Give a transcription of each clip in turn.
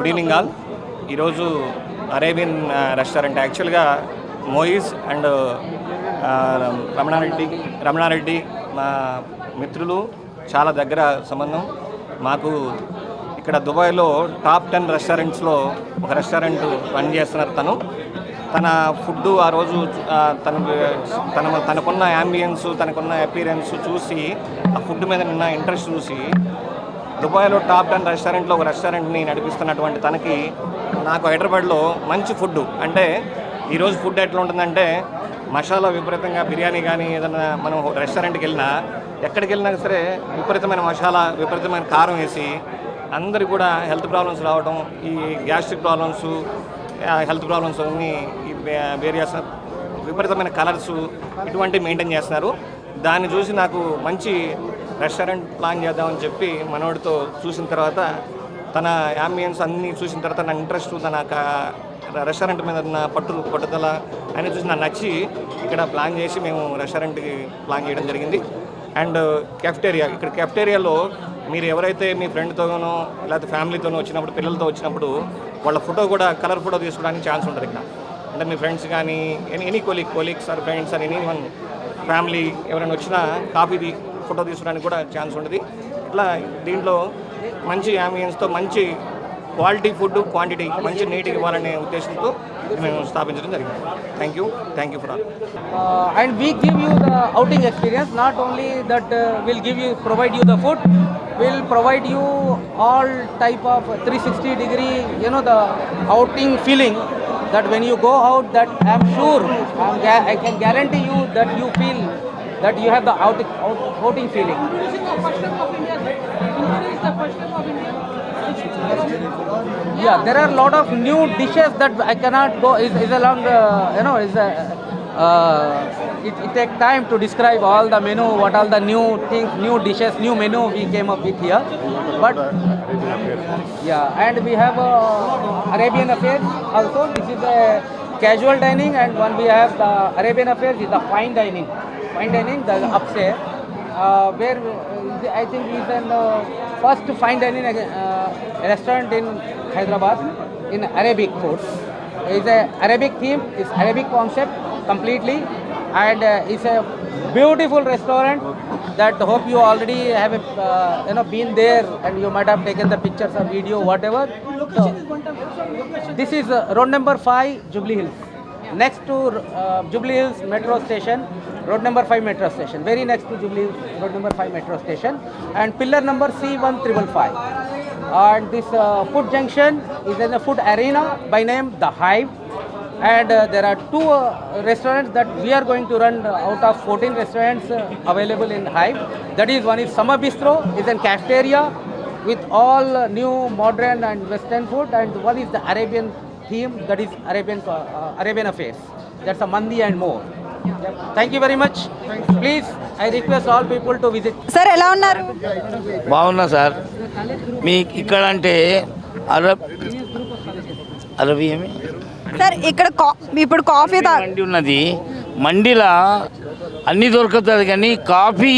Good evening all. ఈరోజు Arabian restaurant యాక్చువల్గా మోయిజ్ and Ramanareddy మా మిత్రులు చాలా దగ్గర సంబంధం. మాకు ఇక్కడ దుబాయ్లో టాప్ 10 రెస్టారెంట్స్లో ఒక రెస్టారెంట్ రన్ చేస్తున్నారు. తన ఫుడ్ ఆ రోజు తనకున్న యాంబియన్స్, తనకున్న అపీరెన్స్ చూసి, ఆ ఫుడ్ మీద ఉన్న ఇంట్రెస్ట్ చూసి దుబాయ్లో టాప్ 10 రెస్టారెంట్లో ఒక రెస్టారెంట్ని నడిపిస్తున్నటువంటి తనకి నాకు హైదరాబాద్లో మంచి ఫుడ్ అంటే ఈరోజు ఫుడ్ ఎట్లా ఉంటుందంటే మసాలా విపరీతంగా, బిర్యానీ కానీ ఏదైనా మనం రెస్టారెంట్కి వెళ్ళినా ఎక్కడికి వెళ్ళినా సరే విపరీతమైన మసాలా, విపరీతమైన కారం వేసి అందరికి కూడా హెల్త్ ప్రాబ్లమ్స్ రావడం, ఈ గ్యాస్ట్రిక్ ప్రాబ్లమ్స్, హెల్త్ ప్రాబ్లమ్స్ అన్నీ ఈ వేరియస్ విపరీతమైన కలర్స్ ఇటువంటివి మెయింటైన్ చేస్తున్నారు. దాన్ని చూసి నాకు మంచి రెస్టారెంట్ ప్లాన్ చేద్దామని చెప్పి మనోడితో చూసిన తర్వాత తన యాంబియన్స్ అన్నీ చూసిన తర్వాత నా ఇంట్రెస్ట్, తన రెస్టారెంట్ మీద ఉన్న పట్టుదల అన్నీ చూసి నాకు నచ్చి ఇక్కడ ప్లాన్ చేసి మేము రెస్టారెంట్కి ప్లాన్ చేయడం జరిగింది. అండ్ ఇక్కడ కెఫ్టేరియాలో మీరు ఎవరైతే మీ ఫ్రెండ్తోనో లేకపోతే ఫ్యామిలీతోనో వచ్చినప్పుడు, పిల్లలతో వచ్చినప్పుడు వాళ్ళ ఫోటో కూడా కలర్ ఫోటో తీసుకోవడానికి ఛాన్స్ ఉంటుంది ఇక్కడ. అంటే మీ ఫ్రెండ్స్ కానీ any colleagues or friends or any one family ఎవరైనా వచ్చినా కాఫీ ఫోటో తీసుకోవడానికి కూడా ఛాన్స్ ఉంటుంది. ఇట్లా దీంట్లో మంచి యాంబియన్స్తో మంచి క్వాలిటీ ఫుడ్, క్వాంటిటీ మంచి నీట్గా ఇవ్వాలనే ఉద్దేశంతో మేము స్థాపించడం జరిగింది. Thank you for all. And we give you the outing experience. Not only that, we'll provide you the food. We'll provide you all type of 360-degree, the outing feeling. That when you go out, that I'm sure, I can guarantee you that you feel that you have the outing feeling. This is the first time of India. India is the first time of India. Yeah, there are a lot of new dishes that I cannot go. Is a long, it takes time to describe all the menu, what all the new things, new dishes, new menu we came up with here. But yeah, and we have Arabian affairs also. This is a casual dining, and one we have the Arabian affairs is the fine dining, the upstairs, where I think is an first fine dining restaurant in Hyderabad in Arabic food. It's a Arabic theme, it's Arabic concept completely, and it's a beautiful restaurant that hope you already have been there, and you might have taken the pictures or video, whatever. So, this is road number 5, Jubilee Hills, next to Jubilee Hills metro station, road number 5 metro station, very next to Jubilee Hills road number 5 metro station, and pillar number C1555. And this food junction is in a food arena by name The Hive, and there are 2 restaurants that we are going to run out of 14 restaurants available in Hive. That is, one is Summer Bistro, is a cafeteria with all new modern and western food, and one is the Arabian theme, that is Arabian affairs, that's a mandi and more. Thank you very much. Please, I request all people to visit. Sir ఎలా ఉన్నారు? బాగున్నా sir. మీ ఇక్కడ అంటే అరబీ ఏమి sir ఇక్కడ ఇప్పుడు coffee మండి ఉన్నది. మండిలా అన్నీ దొరుకుతుంది, కానీ కాఫీ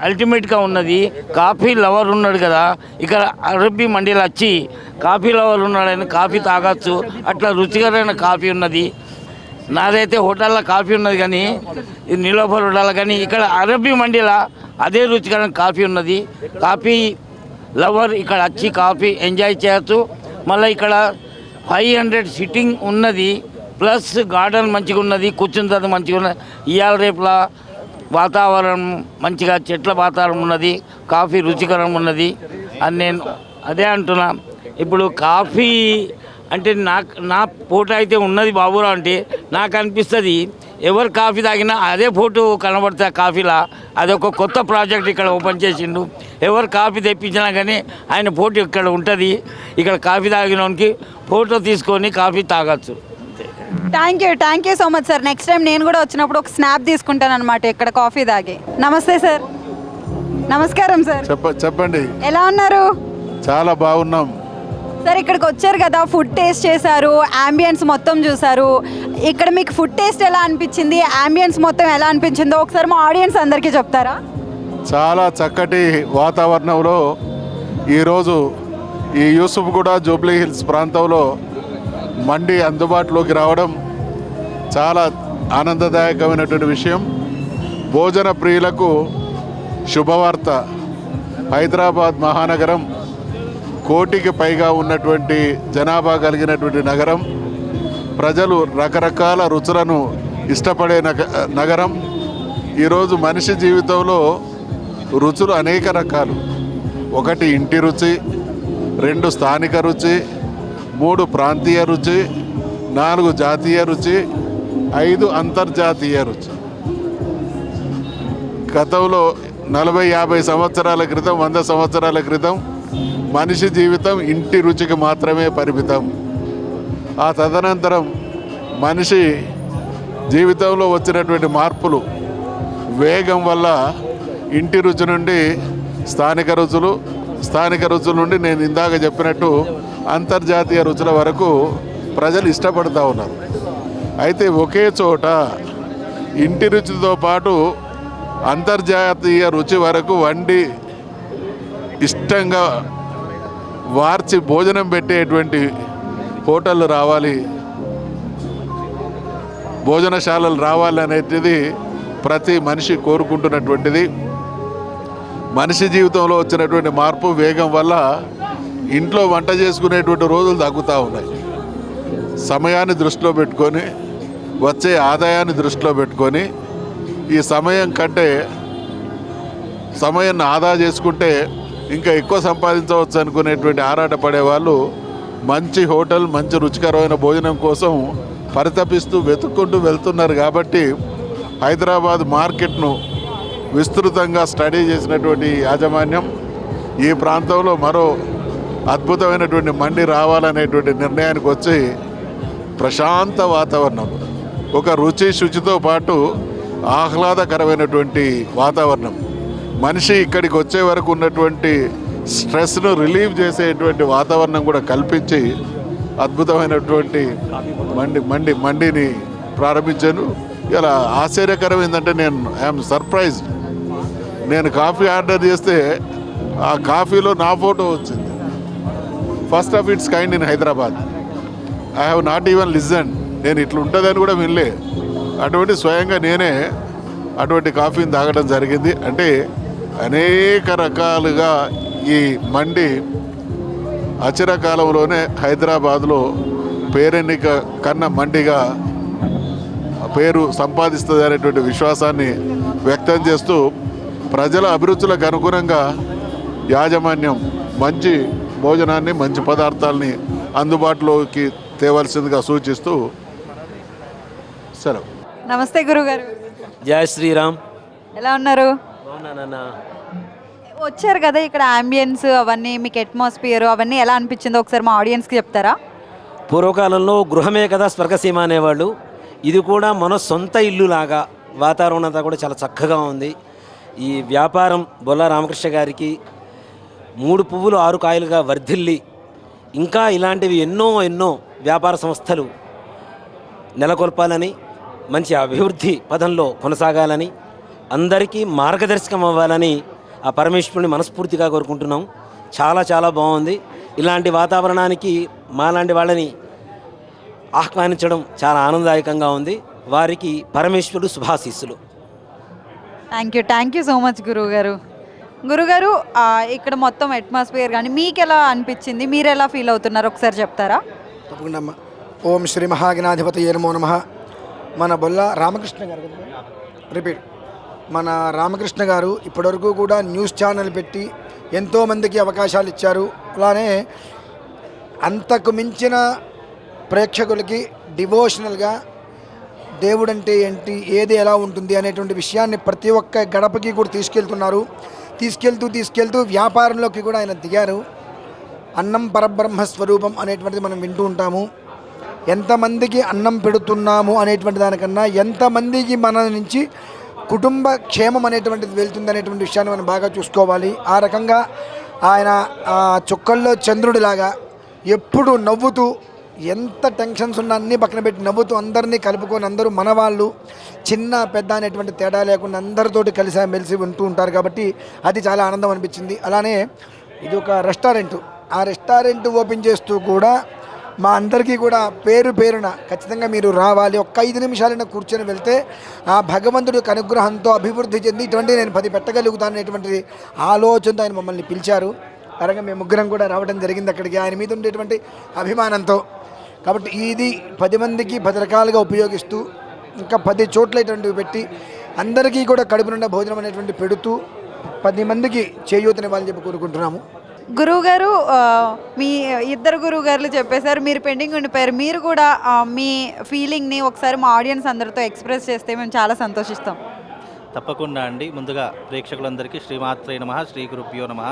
అల్టిమేట్గా ఉన్నది. కాఫీ లవర్ ఉన్నాడు కదా, ఇక్కడ అరబీ మండీలో వచ్చి కాఫీ లవర్ ఉన్నాడని కాఫీ తాగొచ్చు. అట్లా రుచికరమైన కాఫీ ఉన్నది. నాదైతే హోటల్లో కాఫీ ఉన్నది, కానీ ఇది నీలోఫర్ హోటల్, కానీ ఇక్కడ అరబీ మండీలో అదే రుచికరమైన కాఫీ ఉన్నది. కాఫీ లవర్ ఇక్కడ వచ్చి కాఫీ ఎంజాయ్ చేయొచ్చు. మళ్ళీ ఇక్కడ 500 సిట్టింగ్ ఉన్నది, ప్లస్ గార్డెన్ మంచిగా ఉన్నది, కూర్చుంటుంది మంచిగా ఉన్నది. ఇవాళ రేపులా వాతావరణం మంచిగా, చెట్ల వాతావరణం ఉన్నది, కాఫీ రుచికరం ఉన్నది అని నేను అదే అంటున్నా. ఇప్పుడు కాఫీ అంటే నా ఫోటో అయితే ఉన్నది బాబురావు అంటే నాకు అనిపిస్తుంది, ఎవరు కాఫీ తాగినా అదే ఫోటో కనబడుతుంది కాఫీలా. అదొక కొత్త ప్రాజెక్ట్ ఇక్కడ ఓపెన్ చేసిండు. ఎవరు కాఫీ తెప్పించినా కానీ ఆయన ఫోటో ఇక్కడ ఉంటుంది. ఇక్కడ కాఫీ తాగినోనికి ఫోటో తీసుకొని కాఫీ తాగొచ్చు. Thank you so much sir. Next time నేను కూడా వచ్చినప్పుడు ఒక స్నాప్ తీసుకుంటాను అనమాట ఇక్కడ కాఫీ తాగి. నమస్తే సార్. నమస్కారం సార్. చెప్పండి. ఎలా ఉన్నారు? చాలా బాగున్నాం సార్. ఇక్కడికి వచ్చారు కదా, ఫుడ్ టేస్ట్ చేశారు, అంబియన్స్ మొత్తం చూసారు. ఇక్కడ మీకు ఫుడ్ టేస్ట్ ఎలా అనిపించింది, అంబియన్స్ మొత్తం ఎలా అనిపించిందో ఒకసారి మా ఆడియన్స్ అందరికీ చెప్తారా? చాలా చక్కటి వాతావరణంలో ఈరోజు ఈ యూసుఫ్గూడ జూబ్లీ హిల్స్ ప్రాంతంలో మండి అందుబాటులోకి రావడం చాలా ఆనందదాయకమైనటువంటి విషయం. భోజన ప్రియులకు శుభవార్త. హైదరాబాద్ మహానగరం కోటికి పైగా ఉన్నటువంటి జనాభా కలిగినటువంటి నగరం. ప్రజలు రకరకాల రుచులను ఇష్టపడే నగరం. ఈరోజు మనిషి జీవితంలో రుచులు అనేక రకాలు. 1 ఇంటి రుచి, 2 స్థానిక రుచి, 3 ప్రాంతీయ రుచి, 4 జాతీయ రుచి, 5 అంతర్జాతీయ రుచి. గతంలో 40-50 సంవత్సరాల క్రితం, 100 సంవత్సరాల క్రితం మనిషి జీవితం ఇంటి రుచికి మాత్రమే పరిమితం. ఆ తదనంతరం మనిషి జీవితంలో వచ్చినటువంటి మార్పులు వేగం వల్ల ఇంటి రుచి నుండి స్థానిక రుచులు, స్థానిక రుచుల నుండి నేను ఇందాక చెప్పినట్టు అంతర్జాతీయ రుచుల వరకు ప్రజలు ఇష్టపడుతూ ఉన్నారు. అయితే ఒకే చోట ఇంటి రుచితో పాటు అంతర్జాతీయ రుచి వరకు వండి ఇష్టంగా వార్చి భోజనం పెట్టేటువంటి హోటళ్ళు రావాలి, భోజనశాలలు రావాలి అనేటిది ప్రతి మనిషి కోరుకుంటున్నటువంటిది. మనిషి జీవితంలో వచ్చినటువంటి మార్పు వేగం వల్ల ఇంట్లో వంట చేసుకునేటువంటి రోజులు తగ్గుతూ ఉన్నాయి. సమయాన్ని దృష్టిలో పెట్టుకొని, వచ్చే ఆదాయాన్ని దృష్టిలో పెట్టుకొని, ఈ సమయం కంటే సమయాన్ని ఆదా చేసుకుంటే ఇంకా ఎక్కువ సంపాదించవచ్చు అనుకునేటువంటి ఆరాటపడే వాళ్ళు మంచి హోటల్, మంచి రుచికరమైన భోజనం కోసం పరితపిస్తూ వెతుక్కుంటూ వెళ్తున్నారు. కాబట్టి హైదరాబాద్ మార్కెట్ను విస్తృతంగా స్టడీ చేసినటువంటి యాజమాన్యం ఈ ప్రాంతంలో మరో అద్భుతమైనటువంటి మండి రావాలనేటువంటి నిర్ణయానికి వచ్చి ప్రశాంత వాతావరణం, ఒక రుచి శుచితో పాటు ఆహ్లాదకరమైనటువంటి వాతావరణం, మనిషి ఇక్కడికి వచ్చే వరకు ఉన్నటువంటి స్ట్రెస్ను రిలీవ్ చేసేటువంటి వాతావరణం కూడా కల్పించి అద్భుతమైనటువంటి మండిని ప్రారంభించాను. ఇలా ఆశ్చర్యకరం ఏంటంటే ఐఎమ్ సర్ప్రైజ్డ్. నేను కాఫీ ఆర్డర్ చేస్తే ఆ కాఫీలో నా ఫోటో వచ్చింది. First of it's kind in Hyderabad. I have not even listen. నేను ఇట్లా ఉంటుందని కూడా వినలే. అటువంటి స్వయంగా నేనే అటువంటి కాఫీని తాగడం జరిగింది. అంటే అనేక రకాలుగా ఈ మండి అచిరకాలంలోనే హైదరాబాద్లో పేరెన్నిక కన్న మండిగా పేరు సంపాదిస్తుంది అనేటువంటి విశ్వాసాన్ని వ్యక్తం చేస్తూ ప్రజల అభిరుచులకు అనుగుణంగా యాజమాన్యం మంచి భోజనాన్ని, మంచి పదార్థాలని అందుబాటులోకి తేవలసిందిగా సూచిస్తూ సెలవు. నమస్తే గురుగారు. జై శ్రీరామ్. ఎలా ఉన్నారు? అవునా, వచ్చారు కదా, ఇక్కడ అంబియన్స్ అవన్నీ, మీకు అట్మాస్ఫియర్ అవన్నీ ఎలా అనిపించిందో ఒకసారి మా ఆడియన్స్కి చెప్తారా? పూర్వకాలంలో గృహమే కదా స్వర్గసీమ అనేవాళ్ళు. ఇది కూడా మన సొంత ఇల్లు లాగా వాతావరణం అంతా కూడా చాలా చక్కగా ఉంది. ఈ వ్యాపారం బొల్ల రామకృష్ణ గారికి 3 పువ్వులు 6 కాయలుగా వర్ధిల్లి ఇంకా ఇలాంటివి ఎన్నో వ్యాపార సంస్థలు నెలకొల్పాలని, మంచి అభివృద్ధి పదంలో కొనసాగాలని, అందరికీ మార్గదర్శకం అవ్వాలని ఆ పరమేశ్వరుని మనస్ఫూర్తిగా కోరుకుంటున్నాం. చాలా బాగుంది. ఇలాంటి వాతావరణానికి మాలాంటి వాళ్ళని ఆహ్వానించడం చాలా ఆనందదాయకంగా ఉంది. వారికి పరమేశ్వరుడు శుభాశీస్సులు. థ్యాంక్ యూ సో మచ్ గురువుగారు. గురుగారు, ఇక్కడ మొత్తం అట్మాస్ఫియర్ కానీ మీకు ఎలా అనిపించింది, మీరు ఎలా ఫీల్ అవుతున్నారు ఒకసారి చెప్తారా? తప్పకుండా అమ్మ. ఓం శ్రీ మహాగణాధిపతయే నమో నమః. మన బొల్ల రామకృష్ణ గారు రిపీట్ మన రామకృష్ణ గారు ఇప్పటివరకు కూడా న్యూస్ ఛానల్ పెట్టి ఎంతోమందికి అవకాశాలు ఇచ్చారు. అలానే అంతకు మించిన ప్రేక్షకులకి డివోషనల్గా దేవుడంటే ఏంటి, ఏది ఎలా ఉంటుంది అనేటువంటి విషయాన్ని ప్రతి ఒక్క గడపకి కూడా తీసుకెళ్తూ వ్యాపారంలోకి కూడా ఆయన దిగారు. అన్నం పరబ్రహ్మ స్వరూపం అనేటువంటిది మనం వింటూ ఉంటాము. ఎంతమందికి అన్నం పెడుతున్నాము అనేటువంటి దానికన్నా ఎంతమందికి మన నుంచి కుటుంబ క్షేమం అనేటువంటిది వెళ్తుంది అనేటువంటి విషయాన్ని మనం బాగా చూసుకోవాలి. ఆ రకంగా ఆయన చుక్కల్లో చంద్రుడిలాగా ఎప్పుడు నవ్వుతూ, ఎంత టెన్షన్స్ ఉన్నా అన్నీ పక్కన పెట్టి నవ్వుతూ అందరినీ కలుపుకొని, అందరూ మనవాళ్ళు, చిన్న పెద్ద అనేటువంటి తేడా లేకుండా అందరితోటి కలిసి మెలిసి ఉంటూ ఉంటారు. కాబట్టి అది చాలా ఆనందం అనిపించింది. అలానే ఇది ఒక రెస్టారెంటు. ఆ రెస్టారెంట్ ఓపెన్ చేస్తూ కూడా మా అందరికీ కూడా పేరు పేరున ఖచ్చితంగా మీరు రావాలి, ఒక్క 5 నిమిషాలైనా కూర్చొని వెళ్తే ఆ భగవంతుడి యొక్క అనుగ్రహంతో అభివృద్ధి చెంది ఇటువంటి నేను 10 పెట్టగలుగుతాను అనేటువంటి ఆలోచనతో ఆయన మమ్మల్ని పిలిచారు. అలాగే మేము ముగ్గురం కూడా రావడం జరిగింది అక్కడికి ఆయన మీద ఉండేటువంటి అభిమానంతో. కాబట్టి ఇది 10 మందికి 10 రకాలుగా ఉపయోగిస్తూ ఇంకా 10 చోట్ల ఇటువంటివి పెట్టి అందరికీ కూడా కడుపు నిండా భోజనం అనేటువంటి పెడుతూ 10 మందికి చేయూతనివ్వాలని చెప్పి కోరుకుంటున్నాము. గురువుగారు మీ ఇద్దరు గురువుగారులు చెప్పేశారు, మీరు పెండింగ్ ఉండిపోయారు. మీరు కూడా మీ ఫీలింగ్ని ఒకసారి మా ఆడియన్స్ అందరితో ఎక్స్ప్రెస్ చేస్తే మేము చాలా సంతోషిస్తాం. తప్పకుండా అండి. ముందుగా ప్రేక్షకులందరికీ శ్రీమాత్రే నమః, శ్రీ గురుభ్యో నమః.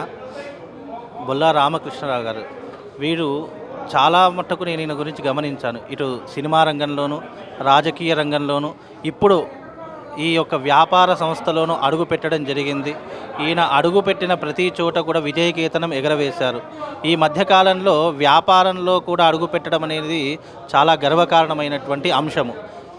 బొల్లా రామకృష్ణరావు గారు వీరు చాలా మట్టుకు నేను ఈయన గురించి గమనించాను. ఇటు సినిమా రంగంలోనూ రాజకీయ రంగంలోనూ ఇప్పుడు ఈ యొక్క వ్యాపార సంస్థలోనూ అడుగు పెట్టడం జరిగింది. ఈయన అడుగుపెట్టిన ప్రతి చోట కూడా విజయకేతనం ఎగరవేశారు. ఈ మధ్యకాలంలో వ్యాపారంలో కూడా అడుగు పెట్టడం అనేది చాలా గర్వకారణమైనటువంటి అంశము.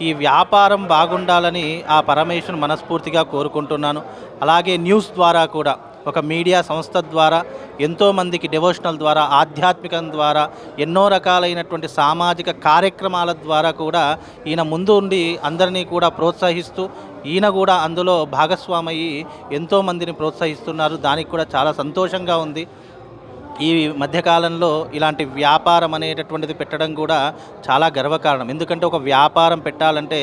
ఈ వ్యాపారం బాగుండాలని ఆ పరమేశ్వరుని మనస్ఫూర్తిగా కోరుకుంటున్నాను. అలాగే న్యూస్ ద్వారా కూడా ఒక మీడియా సంస్థ ద్వారా ఎంతోమందికి డివోషనల్ ద్వారా ఆధ్యాత్మికం ద్వారా ఎన్నో రకాలైనటువంటి సామాజిక కార్యక్రమాల ద్వారా కూడా ఈయన ముందు ఉండి అందరినీ కూడా ప్రోత్సహిస్తూ ఈయన కూడా అందులో భాగస్వామయ్యి ఎంతోమందిని ప్రోత్సహిస్తున్నారు. దానికి కూడా చాలా సంతోషంగా ఉంది. ఈ మధ్యకాలంలో ఇలాంటి వ్యాపారం అనేటటువంటిది పెట్టడం కూడా చాలా గర్వకారణం. ఎందుకంటే ఒక వ్యాపారం పెట్టాలంటే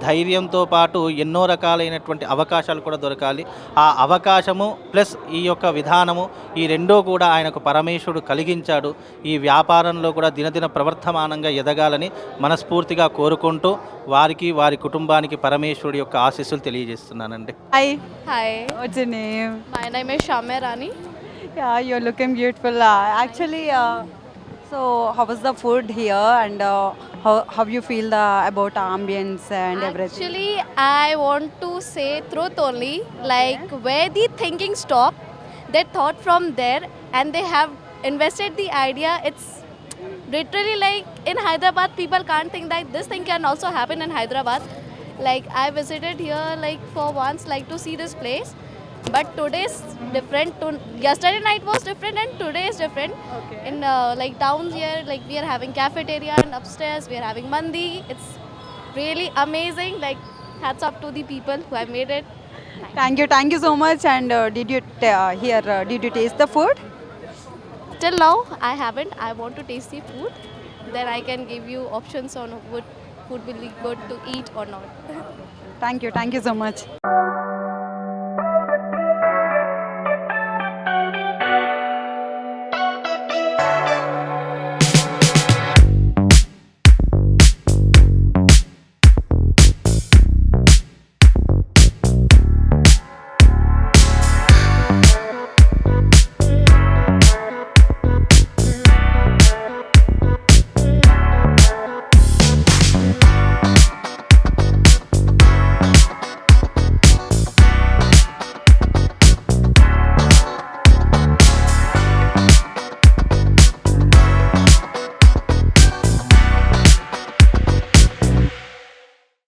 ధైర్యంతో పాటు ఎన్నో రకాలైనటువంటి అవకాశాలు కూడా దొరకాలి. ఆ అవకాశము ప్లస్ ఈ యొక్క విధానము ఈ రెండూ కూడా ఆయనకు పరమేశ్వరుడు కలిగించాడు. ఈ వ్యాపారంలో కూడా దినదిన ప్రవర్తమానంగా ఎదగాలని మనస్ఫూర్తిగా కోరుకుంటూ వారికి వారి కుటుంబానికి పరమేశ్వరుడి యొక్క ఆశీస్సులు తెలియజేస్తున్నానండి. Hi. Hi, what's your name? my name is Shamya Rani. Yeah, you're looking beautiful. Actually, so how was the food here, and how you feel about ambience and everything? Actually, I want to say truth only. Like where the thinking stop, they thought from there, and they have invested the idea. It's literally like in Hyderabad, people can't think that this thing can also happen in Hyderabad. Like I visited here like for once, like to see this place. But today's different. Yesterday night was different and today is different. Okay. In like down here, like we are having cafeteria and upstairs we are having mandi. It's really amazing. Like hats up to the people who have made it. Thank you so much. And did you did you taste the food? Till now I haven't. I want to taste the food. Then I can give you options on what food will be good to eat or not. Thank you so much.